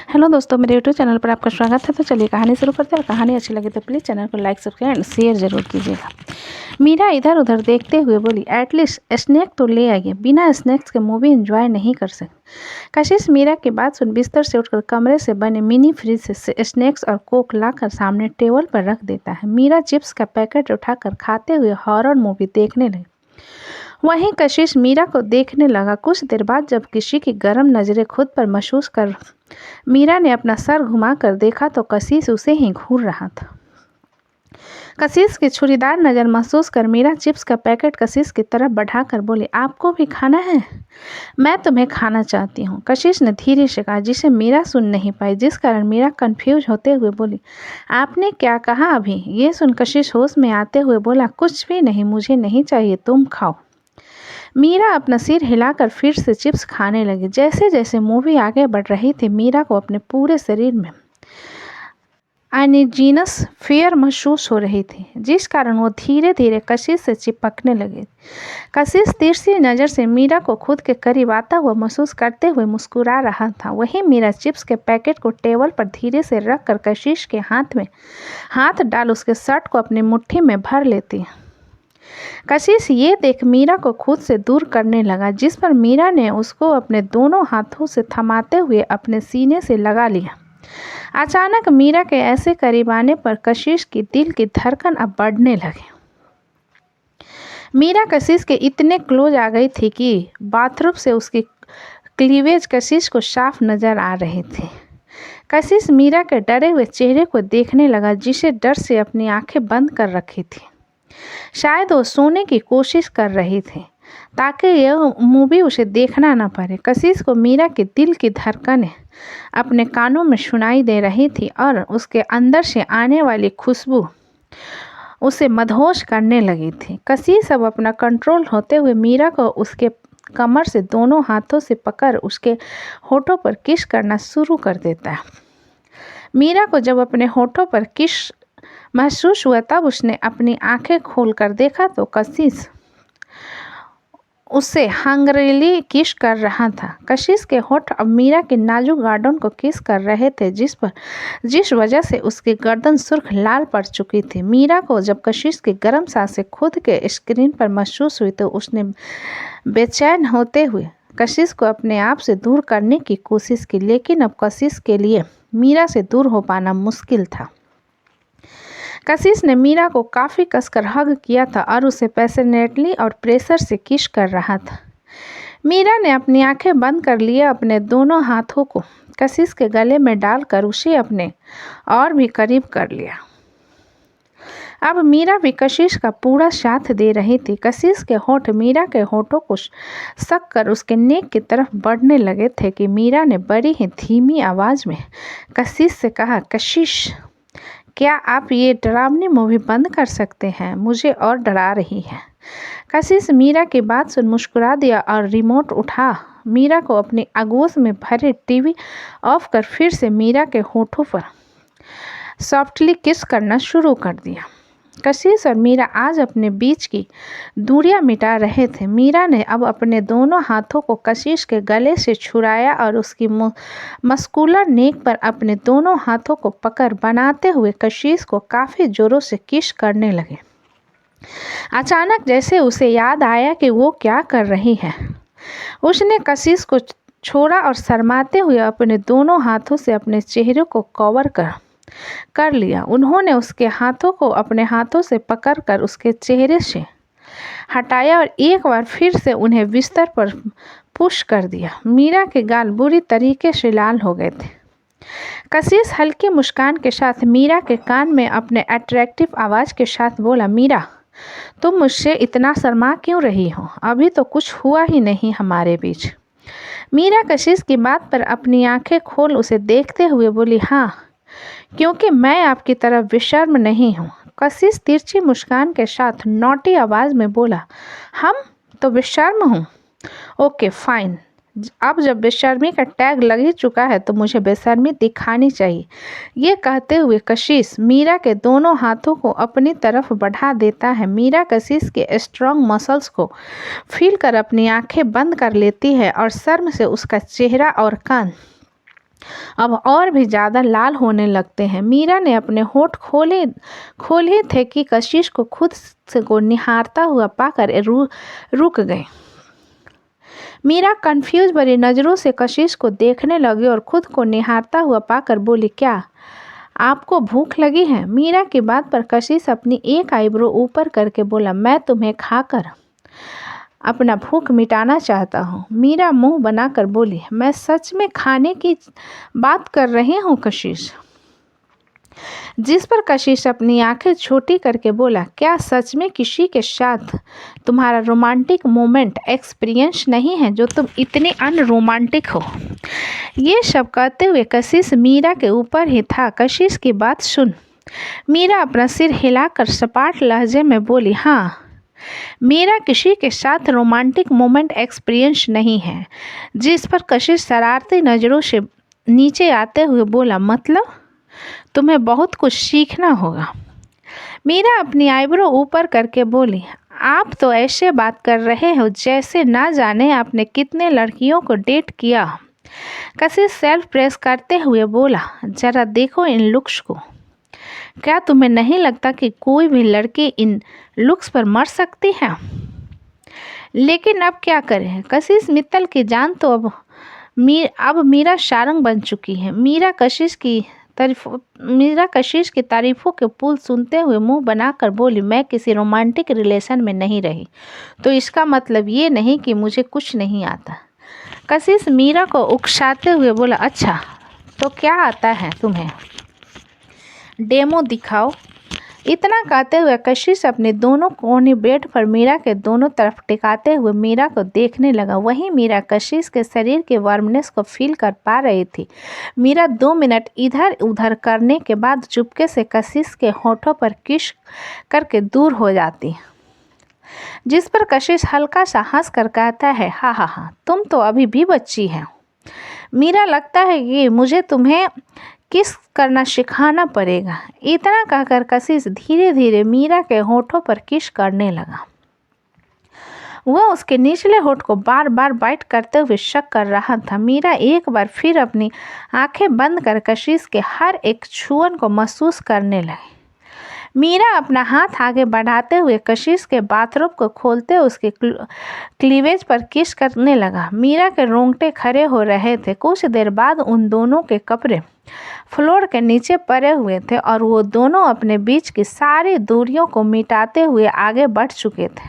Hello दोस्तों, मेरे YouTube channel पर आपका स्वागत है। तो चलिए कहानी शुरू करते हैं। और कहानी अच्छी लगे तो प्लीज़ चैनल को लाइक सब्सक्राइब एंड शेयर जरूर कीजिएगा। मीरा इधर उधर देखते हुए बोली, एटलीस्ट स्नैक तो ले आइए, बिना स्नैक्स के मूवी एंजॉय नहीं कर सकते। कशिश मीरा की बात सुन बिस्तर से उठकर कमरे से बने मिनी फ्रिज से स्नैक्स और कोक लाकर सामने टेबल पर रख देता है। मीरा चिप्स का पैकेट उठाकर खाते हुए हॉरर मूवी देखने लगी। वहीं कशिश मीरा को देखने लगा। कुछ देर बाद जब किसी की गर्म नज़रें खुद पर महसूस कर मीरा ने अपना सर घुमाकर देखा तो कशिश उसे ही घूर रहा था। कशिश की छुरीदार नज़र महसूस कर मीरा चिप्स का पैकेट कशिश की तरफ बढ़ाकर बोली, आपको भी खाना है? मैं तुम्हें खाना चाहती हूँ, कशिश ने धीरे से कहा, जिसे मीरा सुन नहीं पाई, जिस कारण मीरा कंफ्यूज होते हुए बोली, आपने क्या कहा अभी? ये सुन कशिश होश में आते हुए बोला, कुछ भी नहीं, मुझे नहीं चाहिए, तुम खाओ। मीरा अपना सिर हिलाकर फिर से चिप्स खाने लगी। जैसे जैसे मूवी आगे बढ़ रही थी, मीरा को अपने पूरे शरीर में अनइजीनस फियर महसूस हो रही थी, जिस कारण वो धीरे धीरे कशिश से चिपकने लगे। कशिश तिरछी नज़र से मीरा को खुद के करीब आता हुआ महसूस करते हुए मुस्कुरा रहा था। वहीं मीरा चिप्स के पैकेट को टेबल पर धीरे से रखकर कशिश के हाथ में हाथ डाल उसके शर्ट को अपनी मुट्ठी में भर लेती। कशिश ये देख मीरा को खुद से दूर करने लगा, जिस पर मीरा ने उसको अपने दोनों हाथों से थमाते हुए अपने सीने से लगा लिया। अचानक मीरा के ऐसे करीब आने पर कशिश की दिल की धड़कन अब बढ़ने लगी। मीरा कशिश के इतने क्लोज आ गई थी कि बाथरूम से उसकी क्लीवेज कशिश को साफ नजर आ रही थी। कशिश मीरा के डरे हुए चेहरे को देखने लगा, जिसे डर से अपनी आंखें बंद कर रखी थी। शायद वो सोने की कोशिश कर रही थी ताकि यह मूवी उसे देखना न पड़े। कशिश को मीरा के दिल की धड़कनें अपने कानों में सुनाई दे रही थी और उसके अंदर से आने वाली खुशबू उसे मदहोश करने लगी थी। कशिश अब अपना कंट्रोल होते हुए मीरा को उसके कमर से दोनों हाथों से पकड़ उसके होठों पर किस करना शुरू कर देता है। मीरा को जब अपने होठों पर किस महसूस हुआ तब उसने अपनी आंखें खोलकर देखा तो कशिश उसे हंग्रीली किस कर रहा था। कशिश के होठ अब मीरा के नाजुक गार्डन को किस कर रहे थे, जिस वजह से उसकी गर्दन सुर्ख लाल पड़ चुकी थी। मीरा को जब कशिश की गर्म सांसें खुद के स्क्रीन पर महसूस हुई तो उसने बेचैन होते हुए कशिश को अपने आप से दूर करने की कोशिश की, लेकिन अब कशिश के लिए मीरा से दूर हो पाना मुश्किल था। कशिश ने मीरा को काफ़ी कसकर हग किया था और उसे पैशनेटली और प्रेशर से किस कर रहा था। मीरा ने अपनी आंखें बंद कर लिए, अपने दोनों हाथों को कशिश के गले में डालकर उसे अपने और भी करीब कर लिया। अब मीरा भी कशिश का पूरा साथ दे रही थी। कशिश के होठ मीरा के होठों को सक कर उसके नेक की तरफ बढ़ने लगे थे कि मीरा ने बड़ी ही धीमी आवाज़ में कशिश से कहा, कशिश, क्या आप ये डरावनी मूवी बंद कर सकते हैं? मुझे और डरा रही है। कशिश मीरा की बात सुन मुस्कुरा दिया और रिमोट उठा मीरा को अपनी आगोश में भरे टीवी ऑफ कर फिर से मीरा के होठों पर सॉफ्टली किस करना शुरू कर दिया। कशिश और मीरा आज अपने बीच की दूरियां मिटा रहे थे। मीरा ने अब अपने दोनों हाथों को कशिश के गले से छुड़ाया और उसकी मस्कुलर नेक पर अपने दोनों हाथों को पकड़ बनाते हुए कशिश को काफ़ी जोरों से किस करने लगे। अचानक जैसे उसे याद आया कि वो क्या कर रही है, उसने कशिश को छोड़ा और शर्माते हुए अपने दोनों हाथों से अपने चेहरे को कवर कर लिया। उन्होंने उसके हाथों को अपने हाथों से पकड़कर उसके चेहरे से हटाया और एक बार फिर से उन्हें बिस्तर पर पुश कर दिया। मीरा के गाल बुरी तरीके से लाल हो गए थे। कशिश हल्की मुस्कान के साथ मीरा के कान में अपने अट्रैक्टिव आवाज़ के साथ बोला, मीरा, तुम मुझसे इतना शर्मा क्यों रही हो? अभी तो कुछ हुआ ही नहीं हमारे बीच। मीरा कशिश की बात पर अपनी आंखें खोल उसे देखते हुए बोली, हाँ, क्योंकि मैं आपकी तरह बेशर्म नहीं हूँ। कशिश तिरछी मुस्कान के साथ नॉटी आवाज़ में बोला, हम तो बेशर्म हूँ? ओके फाइन, अब जब बेशर्मी का टैग लग ही चुका है तो मुझे बेशर्मी दिखानी चाहिए। ये कहते हुए कशिश मीरा के दोनों हाथों को अपनी तरफ बढ़ा देता है। मीरा कशिश के स्ट्रॉन्ग मसल्स को फील कर अपनी आंखें बंद कर लेती है और शर्म से उसका चेहरा और कान अब और भी ज़्यादा लाल होने लगते हैं। मीरा ने अपने होठ खोले थे कि कशिश को खुद से को निहारता हुआ पाकर रुक गए। मीरा कंफ्यूज भरी नज़रों से कशिश को देखने लगी और खुद को निहारता हुआ पाकर बोली, क्या आपको भूख लगी है? मीरा की बात पर कशिश अपनी एक आईब्रो ऊपर करके बोला, मैं तुम्हें खाकर अपना भूख मिटाना चाहता हूँ। मीरा मुंह बनाकर बोली, मैं सच में खाने की बात कर रही हूँ कशिश। जिस पर कशिश अपनी आंखें छोटी करके बोला, क्या सच में किसी के साथ तुम्हारा रोमांटिक मोमेंट एक्सपीरियंस नहीं है जो तुम इतनी अनरोमांटिक हो? ये सब कहते हुए कशिश मीरा के ऊपर ही था। कशिश की बात सुन मीरा अपना सिर हिलाकर सपाट लहजे में बोली, हाँ, मेरा किसी के साथ रोमांटिक मोमेंट एक्सपीरियंस नहीं है। जिस पर कशिश शरारती नज़रों से नीचे आते हुए बोला, मतलब तुम्हें बहुत कुछ सीखना होगा। मीरा अपनी आईब्रो ऊपर करके बोली, आप तो ऐसे बात कर रहे हो जैसे ना जाने आपने कितने लड़कियों को डेट किया। कशिश सेल्फ प्रेस करते हुए बोला, जरा देखो इन लुक्स को। क्या तुम्हें नहीं लगता कि कोई भी लड़की इन लुक्स पर मर सकती है? लेकिन अब क्या करें? कशिश मित्तल की जान तो अब मीरा सारंग बन चुकी है। मीरा कशिश की तारीफों के पुल सुनते हुए मुंह बनाकर बोली, मैं किसी रोमांटिक रिलेशन में नहीं रही, तो इसका मतलब ये नहीं कि मुझे कुछ नहीं आता। कशिश मीरा को उकसाते हुए बोला, अच्छा तो क्या आता है तुम्हें? डेमो दिखाओ। इतना कहते हुए कशिश अपने दोनों कोने बेड पर मीरा के दोनों तरफ टिकाते हुए मीरा को देखने लगा। वहीं मीरा कशिश के शरीर के वार्मनेस को फील कर पा रही थी। मीरा 2 मिनट इधर उधर करने के बाद चुपके से कशिश के होठों पर किस करके दूर हो जाती, जिस पर कशिश हल्का सा हंस कर कहता है, हाँ हाँ हाँ, तुम तो अभी भी बच्ची है मीरा, लगता है कि मुझे तुम्हें किस करना सिखाना पड़ेगा। इतना कहकर कशिश धीरे धीरे मीरा के होठों पर किस करने लगा। वह उसके निचले होठ को बार बार बाइट करते हुए शक कर रहा था। मीरा एक बार फिर अपनी आंखें बंद कर कशिश के हर एक छुअन को महसूस करने लगी। मीरा अपना हाथ आगे बढ़ाते हुए कशिश के बाथरूम को खोलते उसके क्लीवेज पर किस करने लगा। मीरा के रोंगटे खड़े हो रहे थे। कुछ देर बाद उन दोनों के कपड़े फ्लोर के नीचे पड़े हुए थे और वो दोनों अपने बीच की सारी दूरियों को मिटाते हुए आगे बढ़ चुके थे।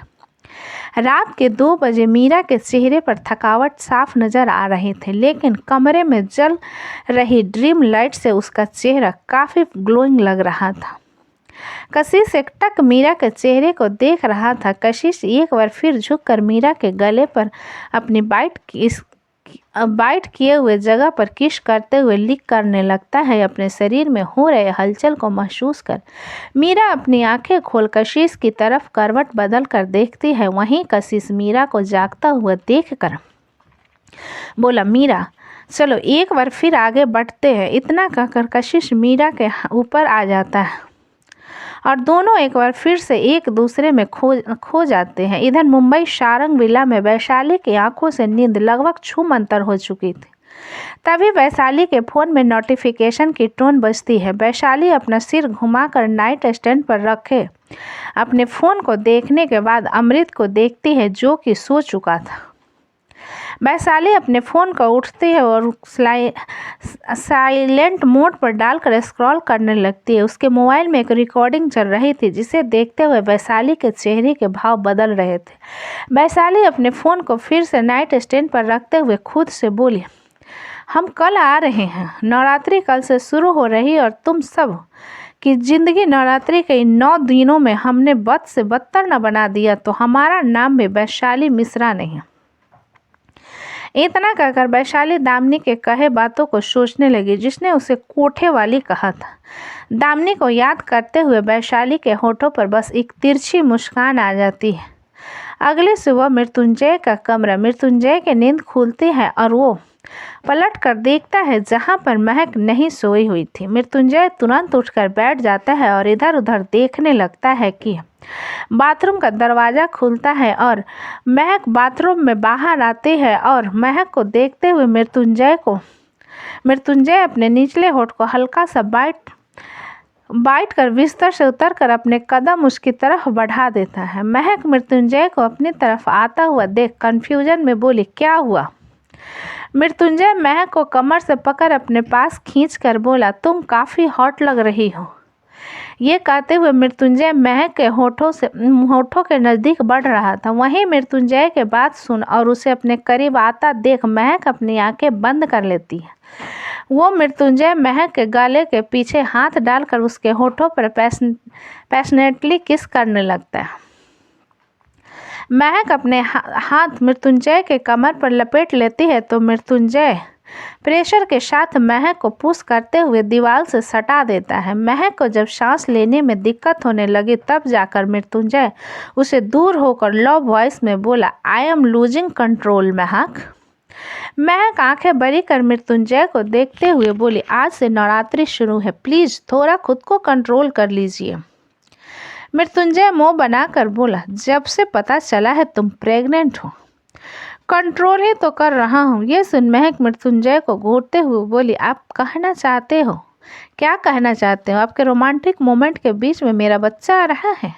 रात के 2 बजे मीरा के चेहरे पर थकावट साफ नजर आ रही थी, लेकिन कमरे में जल रही ड्रीम लाइट से उसका चेहरा काफ़ी ग्लोइंग लग रहा था। कशिश एकटक मीरा के चेहरे को देख रहा था। कशिश एक बार फिर झुककर मीरा के गले पर अपनी बाइट किए हुए जगह पर किस करते हुए लिक करने लगता है। अपने शरीर में हो रहे हलचल को महसूस कर मीरा अपनी आंखें खोल कशिश की तरफ करवट बदल कर देखती है। वहीं कशिश मीरा को जागता हुआ देखकर बोला, मीरा चलो एक बार फिर आगे बढ़ते हैं। इतना कहकर कशिश मीरा के ऊपर आ जाता है और दोनों एक बार फिर से एक दूसरे में खो जाते हैं। इधर मुंबई सारंग विला में वैशाली की आंखों से नींद लगभग छूमंतर हो चुकी थी। तभी वैशाली के फ़ोन में नोटिफिकेशन की टोन बजती है। वैशाली अपना सिर घुमाकर नाइट स्टैंड पर रखे अपने फ़ोन को देखने के बाद अमृत को देखती है, जो कि सो चुका था। वैशाली अपने फ़ोन को उठती है और साइलेंट मोड पर डालकर स्क्रॉल करने लगती है। उसके मोबाइल में एक रिकॉर्डिंग चल रही थी, जिसे देखते हुए वैशाली के चेहरे के भाव बदल रहे थे। वैशाली अपने फ़ोन को फिर से नाइट स्टैंड पर रखते हुए खुद से बोली, हम कल आ रहे हैं। नवरात्रि कल से शुरू हो रही और तुम सब की ज़िंदगी नवरात्रि के इन 9 दिनों में हमने बद से बदतर न बना दिया तो हमारा नाम भी वैशाली मिश्रा नहीं। इतना कहकर वैशाली दामिनी के कहे बातों को सोचने लगी, जिसने उसे कोठे वाली कहा था। दामिनी को याद करते हुए वैशाली के होठों पर बस एक तिरछी मुस्कान आ जाती है। अगली सुबह मृत्युंजय का कमरा, मृत्युंजय की नींद खुलती है और वो पलट कर देखता है जहां पर महक नहीं सोई हुई थी। मृत्युंजय तुरंत उठकर बैठ जाता है और इधर उधर देखने लगता है कि बाथरूम का दरवाज़ा खुलता है और महक बाथरूम में बाहर आती है और महक को देखते हुए मृत्युंजय को मृत्युंजय अपने निचले होठ को हल्का सा बाइट कर बिस्तर से उतरकर अपने कदम उसकी तरफ बढ़ा देता है। महक मृत्युंजय को अपनी तरफ आता हुआ देख कंफ्यूजन में बोली, क्या हुआ? मृत्युंजय महक को कमर से पकड़ अपने पास खींचकर बोला, तुम काफ़ी हॉट लग रही हो। ये कहते हुए मृत्युंजय महक के होठों के नज़दीक बढ़ रहा था। वहीं मृत्युंजय के बात सुन और उसे अपने करीब आता देख महक अपनी आंखें बंद कर लेती है। वो मृत्युंजय महक के गले के पीछे हाथ डालकर उसके होठों पर पैशनेटली किस करने लगता है। महक अपने हाथ मृत्युंजय के कमर पर लपेट लेती है तो मृत्युंजय प्रेशर के साथ महक को पुश करते हुए दीवार से सटा देता है। महक को जब सांस लेने में दिक्कत होने लगी तब जाकर मृत्युंजय उसे दूर होकर लो वॉइस में बोला, आई एम लूजिंग कंट्रोल महक। महक आंखें बड़ी कर मृत्युंजय को देखते हुए बोली, आज से नवरात्रि शुरू है, प्लीज थोड़ा खुद को कंट्रोल कर लीजिए। मृत्युंजय मुंह बनाकर बोला, जब से पता चला है तुम प्रेग्नेंट हो, कंट्रोल ही तो कर रहा हूँ। ये सुन महक मृत्युंजय को घूरते हुए बोली, आप कहना चाहते हो? क्या कहना चाहते हो? आपके रोमांटिक मोमेंट के बीच में मेरा बच्चा आ रहा है।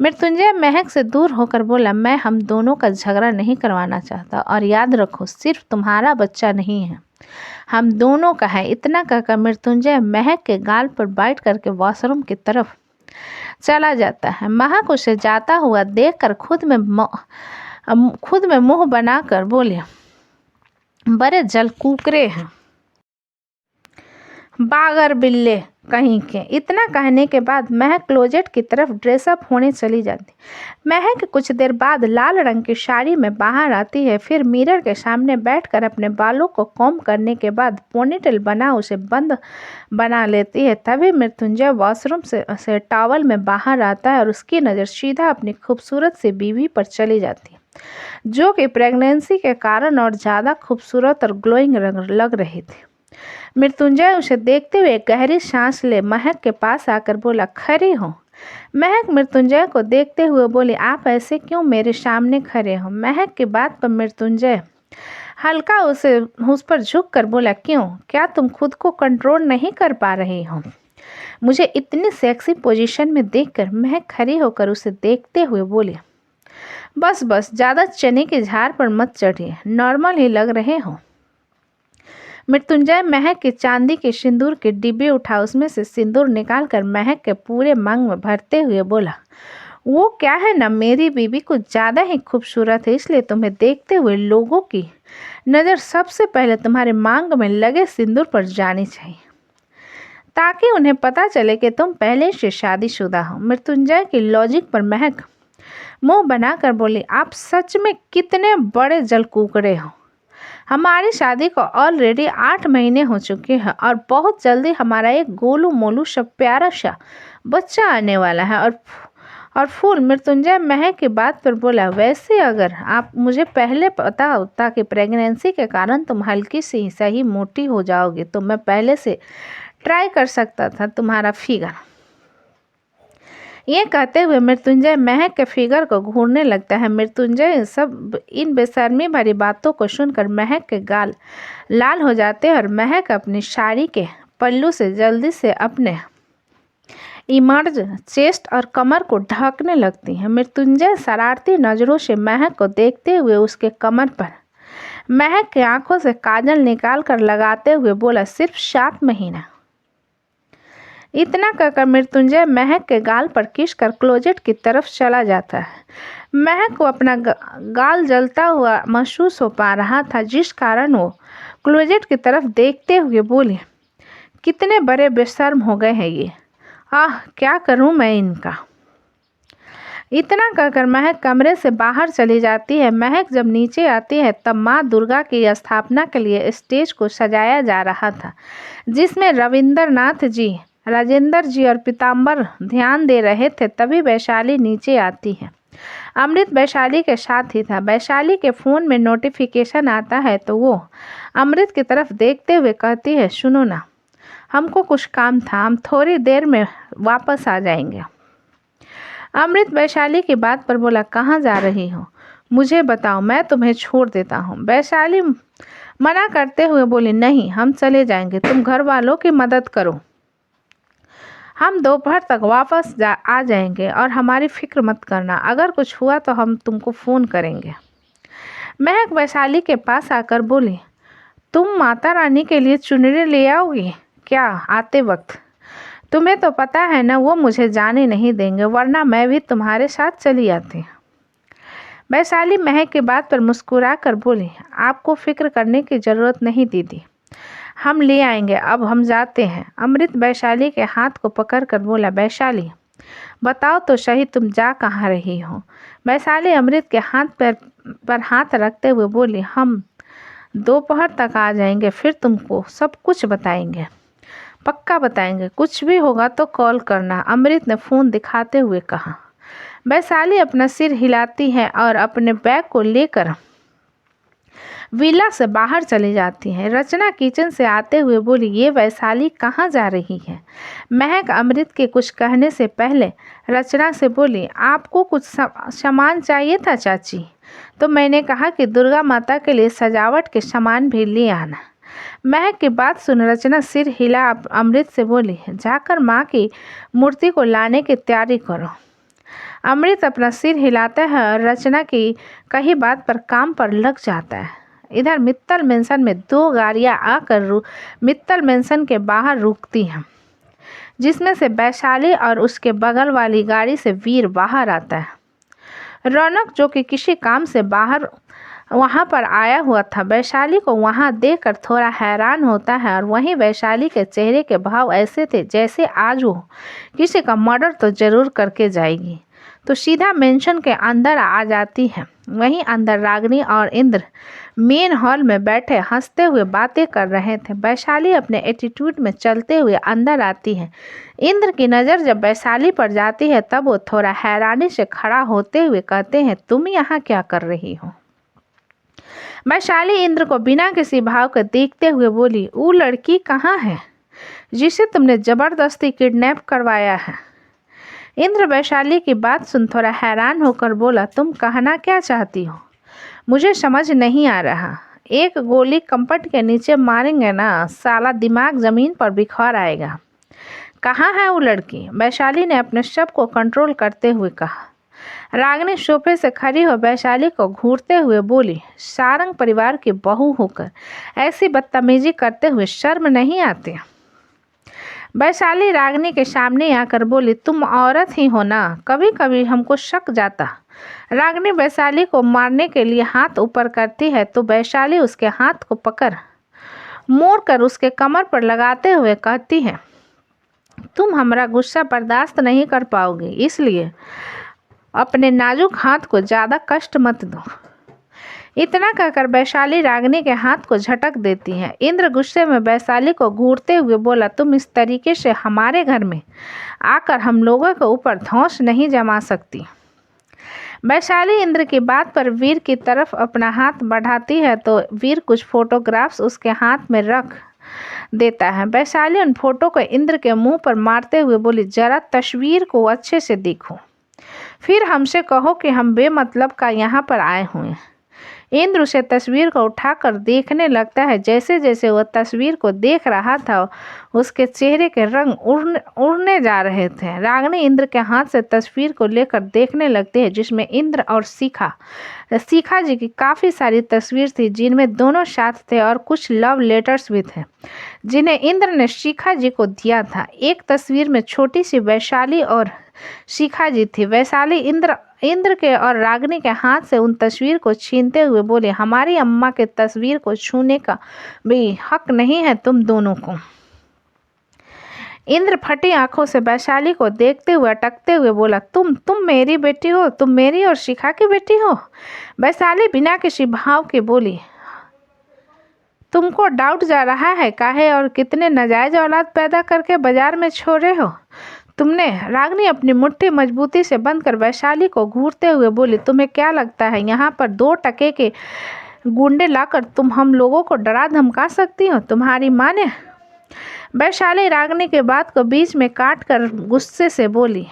मृत्युंजय महक से दूर होकर बोला, मैं हम दोनों का झगड़ा नहीं करवाना चाहता और याद रखो सिर्फ तुम्हारा बच्चा नहीं है, हम दोनों का है। इतना कहकर मृत्युंजय महक के गाल पर बाइट करके वॉशरूम की तरफ चला जाता है। महक उसे जाता हुआ देखकर खुद में मुंह बनाकर बोले, बड़े जल कुकरे हैं, बागर बिल्ले कहीं के। इतना कहने के बाद महक क्लोजेट की तरफ ड्रेसअप होने चली जाती। महक कुछ देर बाद लाल रंग की साड़ी में बाहर आती है, फिर मिरर के सामने बैठकर अपने बालों को कॉम्ब करने के बाद पोनीटेल बना उसे बंद बना लेती है। तभी मृत्युंजय वॉशरूम से टॉवल में बाहर आता है और उसकी नज़र सीधा अपनी खूबसूरत सी बीवी पर चली जाती है, जो कि प्रेगनेंसी के कारण और ज़्यादा खूबसूरत और ग्लोइंग लग रही थी। मृत्युंजय उसे देखते हुए गहरी सांस ले महक के पास आकर बोला, खड़ी हो। महक मृत्युंजय को देखते हुए बोली, आप ऐसे क्यों मेरे सामने खड़े हो? महक की बात पर मृत्युंजय हल्का उस पर झुक कर बोला, क्यों? क्या तुम खुद को कंट्रोल नहीं कर पा रही हो? मुझे इतनी सेक्सी पोजीशन में देखकर महक खड़ी होकर उसे देखते हुए बोली, बस ज़्यादा चने की झाड़ पर मत चढ़िए, नॉर्मल ही लग रहे हो। मृत्युंजय महक के चांदी के सिंदूर के डिब्बे उठा उसमें से सिंदूर निकालकर महक के पूरे मांग में भरते हुए बोला, वो क्या है ना, मेरी बीबी कुछ ज़्यादा ही खूबसूरत है, इसलिए तुम्हें देखते हुए लोगों की नज़र सबसे पहले तुम्हारे मांग में लगे सिंदूर पर जानी चाहिए, ताकि उन्हें पता चले कि तुम पहले से शादीशुदा हो। मृत्युंजय की लॉजिक पर महक मुंह बनाकर बोली, आप सच में कितने बड़े जलकुकड़े हो। हमारी शादी को ऑलरेडी 8 महीने हो चुके हैं और बहुत जल्दी हमारा एक गोलू मोलू सा प्यारा सा बच्चा आने वाला है। और फूल मृत्युंजय महक की बात पर बोला, वैसे अगर आप मुझे पहले पता होता कि प्रेगनेंसी के कारण तुम हल्की सी सही मोटी हो जाओगे तो मैं पहले से ट्राई कर सकता था तुम्हारा फिगर। ये कहते हुए मृत्युंजय महक के फिगर को घूरने लगता है। मृत्युंजय सब इन बेशर्मी भरी बातों को सुनकर महक के गाल लाल हो जाते हैं और महक अपनी साड़ी के पल्लू से जल्दी से अपने इमर्ज चेस्ट और कमर को ढकने लगती है। मृत्युंजय शरारती नज़रों से महक को देखते हुए उसके कमर पर महक की आंखों से काजल निकाल कर लगाते हुए बोला, सिर्फ 7 महीना। इतना कहकर मृत्युंजय महक के गाल पर किस कर क्लोजेट की तरफ चला जाता है। महक को अपना गाल जलता हुआ महसूस हो पा रहा था, जिस कारण वो क्लोजेट की तरफ देखते हुए बोली, कितने बड़े बेशर्म हो गए हैं ये, आह क्या करूं मैं इनका। इतना कहकर महक कमरे से बाहर चली जाती है। महक जब नीचे आती है तब माँ दुर्गा की स्थापना के लिए स्टेज को सजाया जा रहा था, जिसमें राजेंद्र जी और पीताम्बर ध्यान दे रहे थे। तभी वैशाली नीचे आती है। अमृत वैशाली के साथ ही था। वैशाली के फ़ोन में नोटिफिकेशन आता है तो वो अमृत की तरफ देखते हुए कहती है, सुनो ना, हमको कुछ काम था, हम थोड़ी देर में वापस आ जाएंगे। अमृत वैशाली की बात पर बोला, कहाँ जा रही हो? मुझे बताओ, मैं तुम्हें छोड़ देता हूँ। वैशाली मना करते हुए बोली, नहीं हम चले जाएंगे, तुम घर वालों की मदद करो, हम दोपहर तक वापस आ जाएंगे और हमारी फिक्र मत करना, अगर कुछ हुआ तो हम तुमको फ़ोन करेंगे। महक वैशाली के पास आकर बोली, तुम माता रानी के लिए चुनरी ले आओगी क्या आते वक्त? तुम्हें तो पता है ना वो मुझे जाने नहीं देंगे, वरना मैं भी तुम्हारे साथ चली आती। वैशाली महक की बात पर मुस्कुरा कर बोली, आपको फिक्र करने की ज़रूरत नहीं दीदी, हम ले आएंगे, अब हम जाते हैं। अमृत वैशाली के हाथ को पकड़कर बोला, वैशाली बताओ तो सही तुम जा कहाँ रही हो? वैशाली अमृत के हाथ पर हाथ रखते हुए बोली, हम दोपहर तक आ जाएंगे, फिर तुमको सब कुछ बताएंगे, पक्का बताएंगे, कुछ भी होगा तो कॉल करना, अमृत ने फ़ोन दिखाते हुए कहा। वैशाली अपना सिर हिलाती है और अपने बैग को लेकर विला से बाहर चली जाती है। रचना किचन से आते हुए बोली, ये वैशाली कहाँ जा रही है? महक अमृत के कुछ कहने से पहले रचना से बोली, आपको कुछ सामान चाहिए था चाची, तो मैंने कहा कि दुर्गा माता के लिए सजावट के सामान भी ले आना। महक की बात सुन रचना सिर हिला अमृत से बोली, जाकर माँ की मूर्ति को लाने की तैयारी करो। अमृत अपना सिर हिलाता है और रचना की कही बात पर काम पर लग जाता है। इधर मित्तल मेंशन में 2 गाड़ियां आकर मित्तल मेंशन के बाहर रुकती हैं, जिसमें से वैशाली और उसके बगल वाली गाड़ी से वीर बाहर आता है। रौनक जो कि किसी काम से बाहर वहां पर आया हुआ था, वैशाली को वहां देखकर थोड़ा हैरान होता है और वहीं वैशाली के चेहरे के भाव ऐसे थे जैसे आज वो किसी का मर्डर तो जरूर करके जाएगी, तो सीधा मेंशन के अंदर आ जाती है। वहीं अंदर रागिनी और इंद्र मेन हॉल में बैठे हंसते हुए बातें कर रहे थे। वैशाली अपने एटीट्यूड में चलते हुए अंदर आती है। इंद्र की नज़र जब वैशाली पर जाती है तब वो थोड़ा हैरानी से खड़ा होते हुए कहते हैं, तुम यहाँ क्या कर रही हो? वैशाली इंद्र को बिना किसी भाव के देखते हुए बोली, वो लड़की कहाँ है जिसे तुमने जबरदस्ती किडनैप करवाया है? इंद्र वैशाली की बात सुन थोड़ा हैरान होकर बोला, तुम कहना क्या चाहती हो? मुझे समझ नहीं आ रहा। एक गोली कंपट के नीचे मारेंगे ना, साला दिमाग ज़मीन पर बिखर आएगा। कहाँ है वो लड़की? वैशाली ने अपने शब्द को कंट्रोल करते हुए कहा। रागिनी सोफे से खड़ी हो वैशाली को घूरते हुए बोली, सारंग परिवार की बहू होकर ऐसी बदतमीजी करते हुए शर्म नहीं आती? वैशाली रागिनी के सामने आकर बोली, तुम औरत ही हो ना, कभी कभी हमको शक जाता। रागिनी वैशाली को मारने के लिए हाथ ऊपर करती है तो वैशाली उसके हाथ को पकड़ मोड़कर उसके कमर पर लगाते हुए कहती है, तुम हमारा गुस्सा बर्दाश्त नहीं कर पाओगे, इसलिए अपने नाजुक हाथ को ज़्यादा कष्ट मत दो। इतना कहकर वैशाली रागिनी के हाथ को झटक देती है। इंद्र गुस्से में वैशाली को घूरते हुए बोला, तुम इस तरीके से हमारे घर में आकर हम लोगों के ऊपर धौंस नहीं जमा सकती। वैशाली इंद्र की बात पर वीर की तरफ अपना हाथ बढ़ाती है तो वीर कुछ फोटोग्राफ्स उसके हाथ में रख देता है। वैशाली उन फोटो को इंद्र के मुंह पर मारते हुए बोली, जरा तस्वीर को अच्छे से देखो, फिर हमसे कहो कि हम बेमतलब का यहाँ पर आए हुए हैं। इंद्र उसे तस्वीर को उठाकर देखने लगता है। जैसे जैसे वह तस्वीर को देख रहा था उसके चेहरे के रंग उड़ने जा रहे थे। रागिनी इंद्र के हाथ से तस्वीर को लेकर देखने लगती है, जिसमें इंद्र और शिखा जी की काफ़ी सारी तस्वीर थी, जिनमें दोनों साथ थे और कुछ लव लेटर्स भी थे जिन्हें इंद्र ने शिखा जी को दिया था। एक तस्वीर में छोटी सी वैशाली और शिखा जी थी। वैशाली इंद्र के और रागिनी के हाथ से उन तस्वीर को छीनते हुए बोले, हमारी अम्मा के तस्वीर को छूने का भी हक नहीं है तुम दोनों को। इंद्र फटी आंखों से वैशाली को देखते हुए अटकते हुए बोला, तुम मेरी बेटी हो, तुम मेरी और शिखा की बेटी हो? वैशाली बिना किसी भाव के बोली, तुमको डाउट जा रहा है काहे और कितने नाजायज औलाद पैदा करके बाजार में छोड़े हो तुमने? रागिनी अपनी मुट्ठी मजबूती से बंद कर वैशाली को घूरते हुए बोली, तुम्हें क्या लगता है यहाँ पर 2 टके के गुंडे लाकर तुम हम लोगों को डरा धमका सकती हो? तुम्हारी माँ ने? वैशाली रागिनी के बात को बीच में काट कर गुस्से से बोली,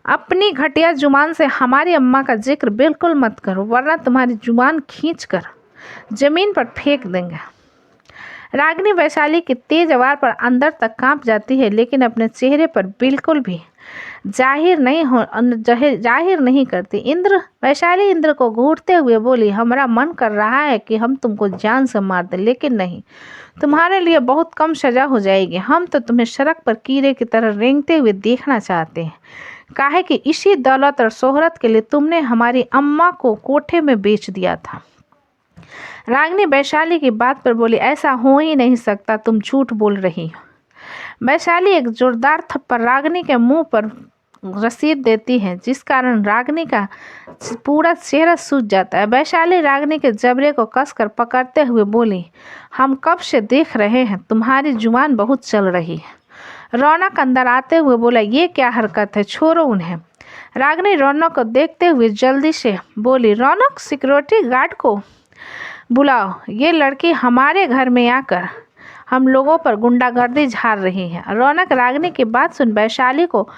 अपनी घटिया जुबान से हमारी अम्मा का जिक्र बिल्कुल मत करो, वरना तुम्हारी जुबान खींच कर जमीन पर फेंक देंगे। रागिनी वैशाली की तेज आवाज पर अंदर तक कांप जाती है, लेकिन अपने चेहरे पर बिल्कुल भी जाहिर नहीं करती। वैशाली इंद्र को घूरते हुए बोली, हमारा मन कर रहा है कि हम तुमको जान से मार दें, लेकिन नहीं, तुम्हारे लिए बहुत कम सजा हो जाएगी। हम तो तुम्हें सड़क पर कीड़े की तरह रेंगते हुए देखना चाहते हैं, काहे कि इसी दौलत और शोहरत के लिए तुमने हमारी अम्मा को कोठे में बेच दिया था। रागिनी वैशाली की बात पर बोली, ऐसा हो ही नहीं सकता, तुम झूठ बोल रही हो। वैशाली एक जोरदार थप्पड़ रागिनी के मुंह पर रसीद देती है, जिस कारण रागिनी का पूरा चेहरा सूज जाता है। वैशाली रागिनी के जबड़े को कसकर पकड़ते हुए बोली, हम कब से देख रहे हैं, तुम्हारी जुबान बहुत चल रही है। रौनक अंदर आते हुए बोला, ये क्या हरकत है, छोड़ो उन्हें। रागिनी रौनक को देखते हुए जल्दी से बोली, रौनक, सिक्योरिटी गार्ड को बुलाओ, ये लड़की हमारे घर में आकर हम लोगों पर गुंडागर्दी झाड़ रही है। रौनक रागिनी की बात सुन वैशाली को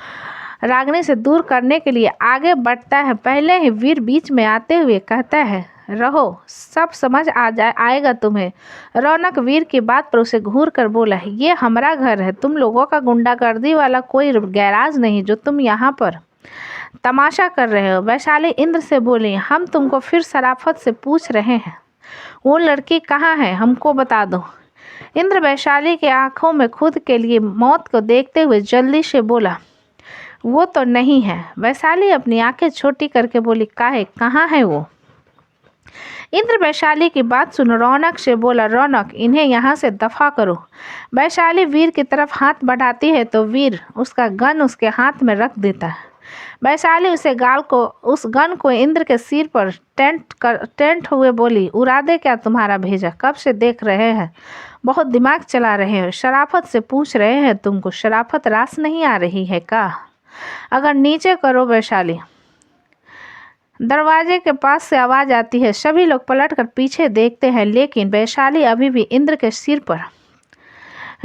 रागिनी से दूर करने के लिए आगे बढ़ता है। पहले ही वीर बीच में आते हुए कहता है, रहो, सब समझ आएगा तुम्हें। रौनक वीर की बात पर उसे घूर कर बोला, ये हमारा घर है, तुम लोगों का गुंडागर्दी वाला कोई गैराज नहीं जो तुम यहाँ पर तमाशा कर रहे हो। वैशाली इंद्र से बोली, हम तुमको फिर शराफत से पूछ रहे हैं, वो लड़की कहाँ है, हमको बता दो। इंद्र वैशाली की आंखों में खुद के लिए मौत को देखते हुए जल्दी से बोला, वो तो नहीं है। वैशाली अपनी आंखें छोटी करके बोली, कहाँ है वो। इंद्र वैशाली की बात सुन रौनक से बोला, रौनक, इन्हें यहाँ से दफा करो। वैशाली वीर की तरफ हाथ बढ़ाती है तो वीर उसका गन उसके हाथ में रख देता है। वैशाली उस गन को इंद्र के सिर पर टेंट हुए बोली, उड़ा दे क्या तुम्हारा भेजा, कब से देख रहे हैं, बहुत दिमाग चला रहे हो, शराफत से पूछ रहे हैं तुमको, शराफत रास नहीं आ रही है का, अगर नीचे करो। वैशाली दरवाजे के पास से आवाज आती है, सभी लोग पलटकर पीछे देखते हैं, लेकिन वैशाली अभी भी इंद्र के सिर पर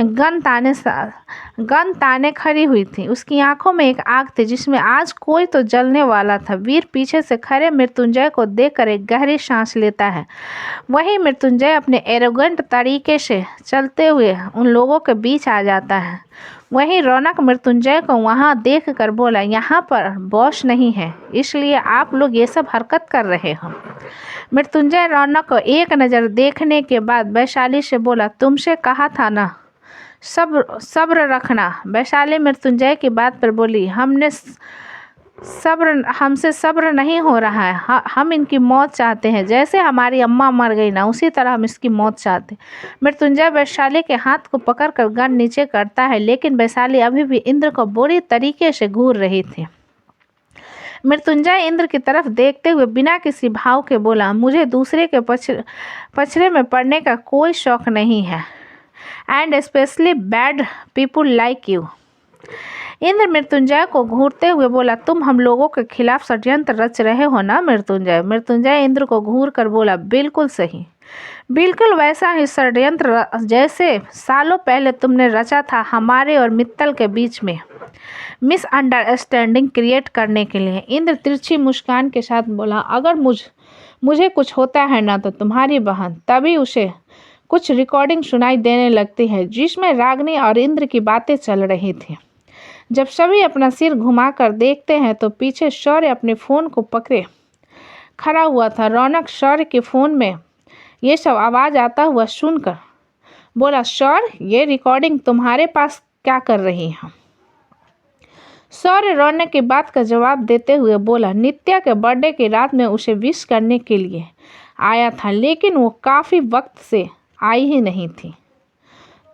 गन ताने खड़ी हुई थी। उसकी आंखों में एक आग थी जिसमें आज कोई तो जलने वाला था। वीर पीछे से खड़े मृत्युंजय को देखकर एक गहरी सांस लेता है। वहीं मृत्युंजय अपने एरोगेंट तरीके से चलते हुए उन लोगों के बीच आ जाता है। वहीं रौनक मृत्युंजय को वहां देखकर बोला, यहाँ पर बॉस नहीं है, इसलिए आप लोग ये सब हरकत कर रहे हो। मृत्युंजय रौनक को एक नज़र देखने के बाद वैशाली से बोला, तुमसे कहा था ना सब्र रखना। वैशाली मृत्युंजय की बात पर बोली, हमसे सब्र नहीं हो रहा है, हम इनकी मौत चाहते हैं, जैसे हमारी अम्मा मर गई ना, उसी तरह हम इसकी मौत चाहते। मृत्युंजय वैशाली के हाथ को पकड़कर गन नीचे करता है, लेकिन वैशाली अभी भी इंद्र को बुरी तरीके से घूर रही थी। मृत्युंजय इंद्र की तरफ देखते हुए बिना किसी भाव के बोला, मुझे दूसरे के पछड़े में पड़ने का कोई शौक नहीं है, and specially bad people like you. Indra Mrityunjay को घूरते हुए बोला, तुम हम लोगों के खिलाफ षड्यंत्र रच रहे हो ना मृत्युंजय। मृत्युंजय इंद्र को घूर कर बोला, बिल्कुल सही, बिल्कुल वैसा ही षड्यंत्र जैसे सालों पहले तुमने रचा था हमारे और मित्तल के बीच में मिसअंडरस्टैंडिंग क्रिएट करने के लिए। इंद्र तिरछी मुस्कान के साथ बोला, अगर मुझे कुछ होता है ना तो तुम्हारी बहन, तभी उसे कुछ रिकॉर्डिंग सुनाई देने लगती है जिसमें रागिनी और इंद्र की बातें चल रही थी। जब सभी अपना सिर घुमाकर देखते हैं तो पीछे शौर्य अपने फ़ोन को पकड़े खड़ा हुआ था। रौनक शौर्य के फ़ोन में ये सब आवाज़ आता हुआ सुनकर बोला, शौर्य, ये रिकॉर्डिंग तुम्हारे पास क्या कर रही है। शौर्य रौनक की बात का जवाब देते हुए बोला, नित्या के बर्थडे की रात में उसे विश करने के लिए आया था, लेकिन वो काफ़ी वक्त से आई ही नहीं थी,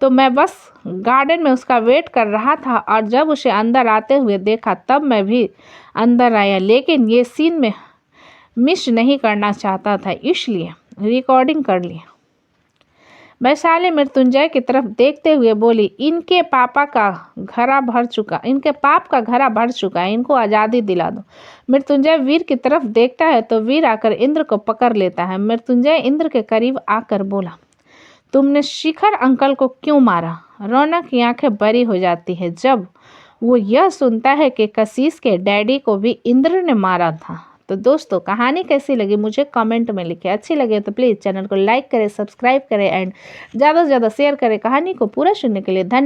तो मैं बस गार्डन में उसका वेट कर रहा था, और जब उसे अंदर आते हुए देखा तब मैं भी अंदर आया, लेकिन ये सीन में मिस नहीं करना चाहता था, इसलिए रिकॉर्डिंग कर ली। वैशाली मृत्युंजय की तरफ देखते हुए बोली, इनके पाप का घड़ा भर चुका है, इनको आज़ादी दिला दो। मृत्युंजय वीर की तरफ देखता है तो वीर आकर इंद्र को पकड़ लेता है। मृत्युंजय इंद्र के करीब आकर बोला, तुमने शिखर अंकल को क्यों मारा। रौनक की आंखें बड़ी हो जाती है जब वो यह सुनता है कि कशिश के डैडी को भी इंद्र ने मारा था। तो दोस्तों कहानी कैसी लगी मुझे कमेंट में लिखें। अच्छी लगे तो प्लीज़ चैनल को लाइक करें, सब्सक्राइब करें एंड ज़्यादा से ज़्यादा शेयर करें। कहानी को पूरा सुनने के लिए धन्यवाद।